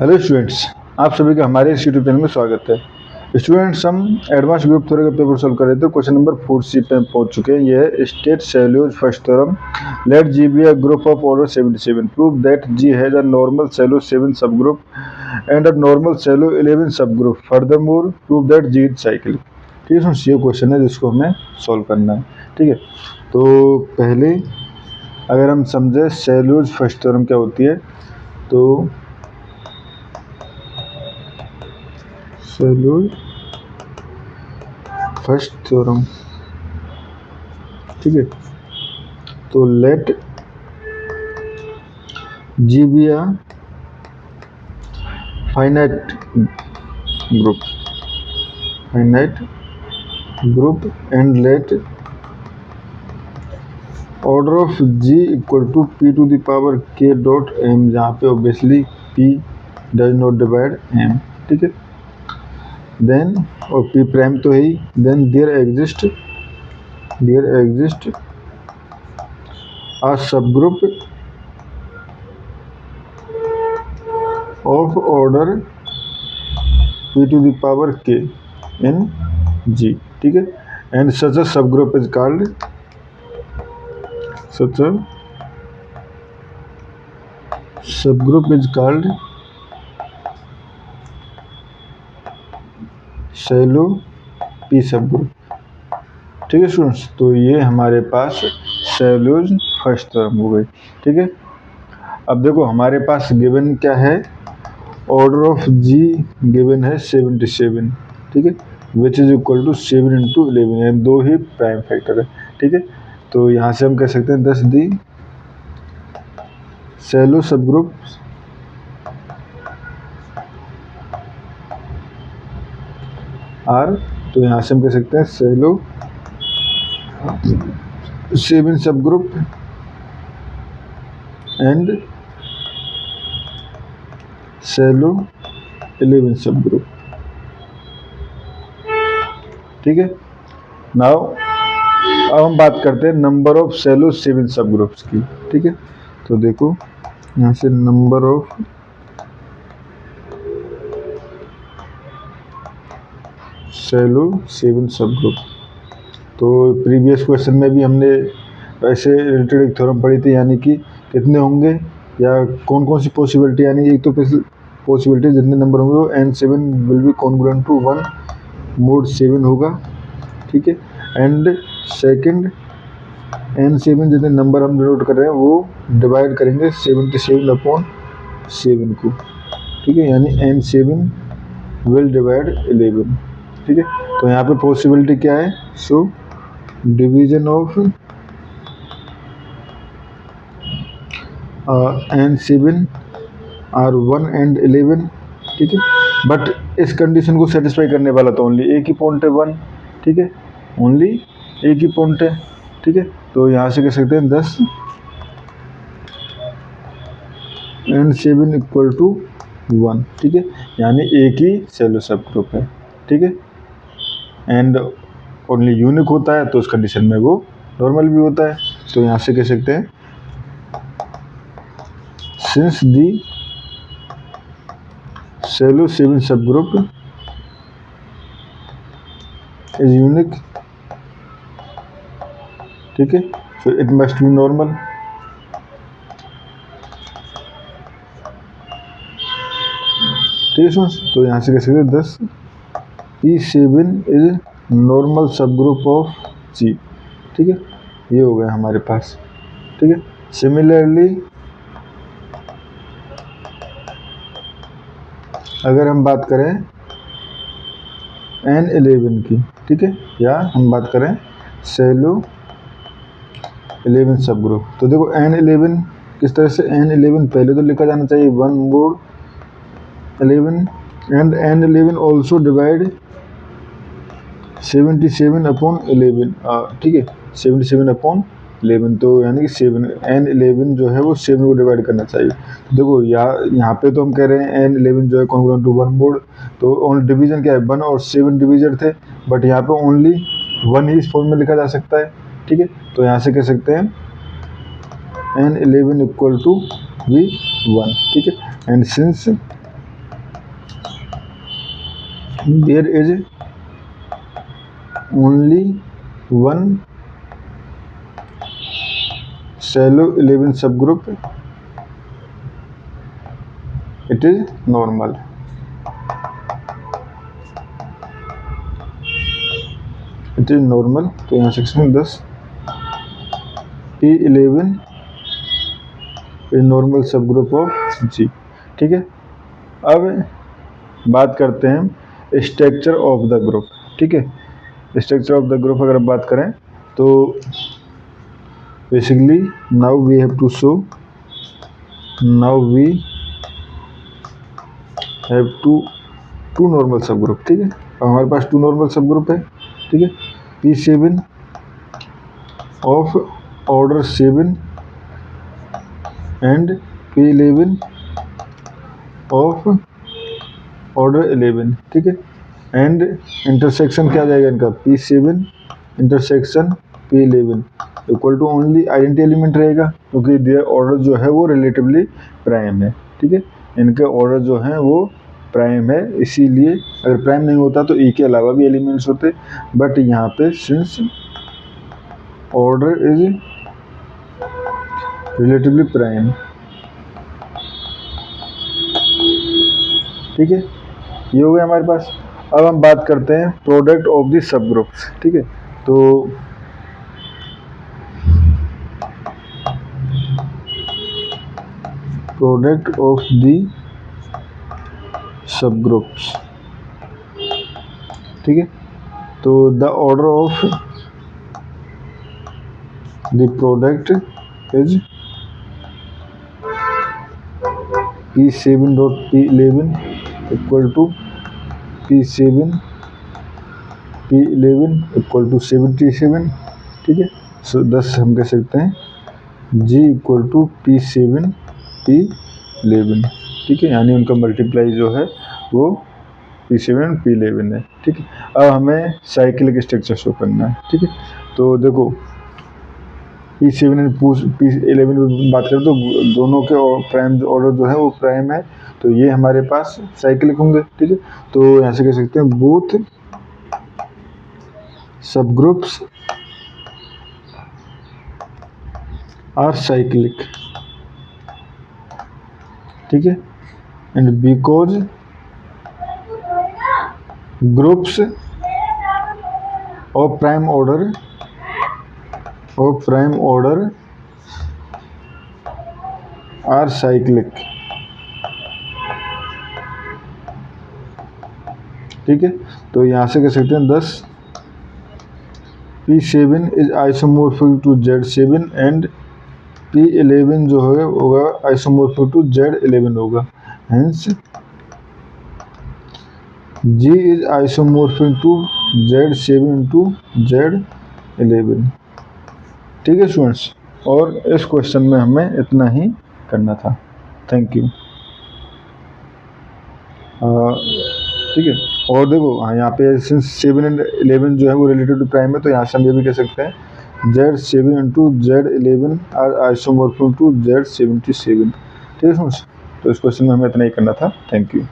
Hello students, आप सभी का हमारे इस यूट्यूब चैनल में स्वागत है। स्टूडेंट्स, हम एडवांस ग्रुप थ्योरी का पेपर सॉल्व कर रहे थे। क्वेश्चन नंबर 4C पे पहुंच चुके हैं। यह है state Sylow's first theorem. Let G be a group of order 77। Prove that G has a normal Sylow's 7 subgroup and a normal Sylow's 11 subgroup. Furthermore prove that G is cyclic. ठीक है, ये question है जिसको हमें solve करना है। ठीक है, तो पहले अगर हम समझे सेल्यूलोज फर्स्ट थ्योरम क्या होती है, तो सेल्यूलोज फर्स्ट थ्योरम, ठीक है, तो let G be a finite group and let order of G equal to p to the power k dot m, जहाँ पे obviously p does not divide m. ठीक है, देन और पी प्राइम तो है ही, then there exist a subgroup of order p to the power k in G, ठीक है, and such a subgroup is called shallow p subgroup। ठीक है स्टूडेंट्स, तो ये हमारे पास सेल्यूलोज फर्स्ट थ्योरम हो गई। ठीक है, अब देखो हमारे पास गिवन क्या है, ऑर्डर ऑफ जी गिवन है 77। ठीक है, which is equal to 7 into 11 है, दो ही प्राइम फैक्टर है। ठीक है, तो यहाँ से हम कह सकते हैं 10 दी सेलो सब ग्रुप आर, तो यहाँ से हम कह सकते हैं सेलो 7 सब ग्रुप एंड सेलो 11 सब ग्रुप। ठीक है, नाउ अब हम बात करते हैं नंबर ऑफ सेलो 7 सब ग्रुप्स की। ठीक है, तो देखो यहाँ से नंबर ऑफ सेलो 7 सब ग्रुप, तो प्रीवियस क्वेश्चन में भी हमने ऐसे रिलेटेड एक थ्योरम पढ़ी थी, यानी कि कितने होंगे या कौन कौन सी पॉसिबिलिटी, यानी एक तो पॉसिबिलिटी जितने नंबर होंगे वो n7 will be congruent to 1 mod 7 होगा। ठीक है, एंड सेकंड n7 जितने नंबर हम डिनोट कर रहे हैं वो डिवाइड करेंगे 77 अपॉन 7 को। ठीक है, यानी n7 विल डिवाइड 11। ठीक है, तो यहाँ पे पॉसिबिलिटी क्या है, so division of n7 are 1 and 11। ठीक है, बट इस कंडीशन को सेटिस्फाई करने वाला तो ओनली एक ही पॉइंट है 1। ठीक है, ओनली एक ही पॉइंट है। ठीक है, तो यहाँ से कह सकते हैं 10 n7 इक्वल टू 1। ठीक है, यानी एक ही सेलो सब ग्रुप है। ठीक है, एंड ओनली यूनिक होता है, तो उस कंडीशन में वो नॉर्मल भी होता है। तो यहाँ से कह सकते हैं सिंस दी सेलो 7 सब ग्रुप इज यूनिक, ठीक है, so it must be normal. ठीक है, तो यहाँ से कह सकते हैं 10 E7 इज नॉर्मल सब ग्रुप ऑफ G। ठीक है, ये हो गया हमारे पास। ठीक है, सिमिलरली अगर हम बात करें n11 की, ठीक है, या हम बात करें सेलो 11 सब ग्रुप, तो देखो n11 किस तरह से, n11 पहले तो लिखा जाना चाहिए 1 mode 11 and n11 also divide 77 upon 11। ठीक है, 77 अपॉन 11, तो यानी कि 7 n11 जो है वो 7 को डिवाइड करना चाहिए। तो देखो यहाँ पे तो हम कह रहे हैं n11 जो है कॉन्ग्रुएंट टू 1 मोड, तो ओनली डिवीजन क्या है 1 और 7 डिवीजर थे, बट यहाँ पे ओनली 1 ही इस फॉर्म में लिखा जा सकता है। ठीक है, तो यहाँ से कह सकते हैं n11 इक्वल टू v1। ठीक है, and since there is only one shallow 11 subgroup, it is normal. It is normal. तो यहाँ section 10 P11 is normal subgroup of G. ठीक है, अब बात करते हैं स्ट्रक्चर ऑफ द ग्रुप. ठीक है, स्ट्रक्चर ऑफ द ग्रुप अगर बात करें तो basically now we have to show, now we have two normal subgroup. ठीक है, अब हमारे पास टू नॉर्मल सब ग्रुप है. ठीक है, P7 of order 7 and P11 of order 11. ठीक है, एंड इंटरसेक्शन क्या जाएगा इनका, P7 intersection P11 equal to only identity element रहेगा, क्योंकि देयर ऑर्डर जो है वो रिलेटिवली प्राइम है. ठीक है, इनके ऑर्डर जो हैं वो प्राइम है, इसीलिए अगर प्राइम नहीं होता तो ई के अलावा भी एलिमेंट्स होते, बट यहाँ पे since order is relatively prime. ठीक है, ये हो गया हमारे पास. अब हम बात करते हैं product of the subgroups. ठीक है, तो product of the subgroups. ठीक है, तो the order of the product is P7 dot P11 equal to P7 P11 equal to 77. ठीक है, सो 10 हम कह सकते हैं G equal to P7 P11. ठीक है, यानी उनका मल्टीप्लाई जो है वो P7 P11 है. ठीक है, अब हमें साइक्लिक स्ट्रक्चर शो करना है. ठीक है, तो देखो P7 एंड P11 में बात करें तो दोनों के प्राइम ऑर्डर जो है वो प्राइम है, तो ये हमारे पास साइक्लिक होंगे. ठीक है, तो यहाँ से कह सकते हैं बोथ सब ग्रुप्स आर साइक्लिक. ठीक है, and because groups of prime order are cyclic. ठीक है, तो यहाँ से कह सकते हैं 10 P7 is isomorphic to Z7 and P11 जो है होगा आइसोमोर्फिक टू Z11 होगा, hence G is isomorphic to Z7 into Z11. ठीक है स्टूडेंट्स, और इस क्वेश्चन में हमें इतना ही करना था. Thank you. ठीक है, और देखो यहाँ पे सिंस 7 एंड 11 जो है वो रिलेटेड टू प्राइम है, तो यहाँ से हम ये भी कह सकते हैं Z7 into Z11 are isomorphic to Z77. ठीक है स्टूडेंट्स, तो इस क्वेश्चन में हमें इतना ही करना था. Thank you.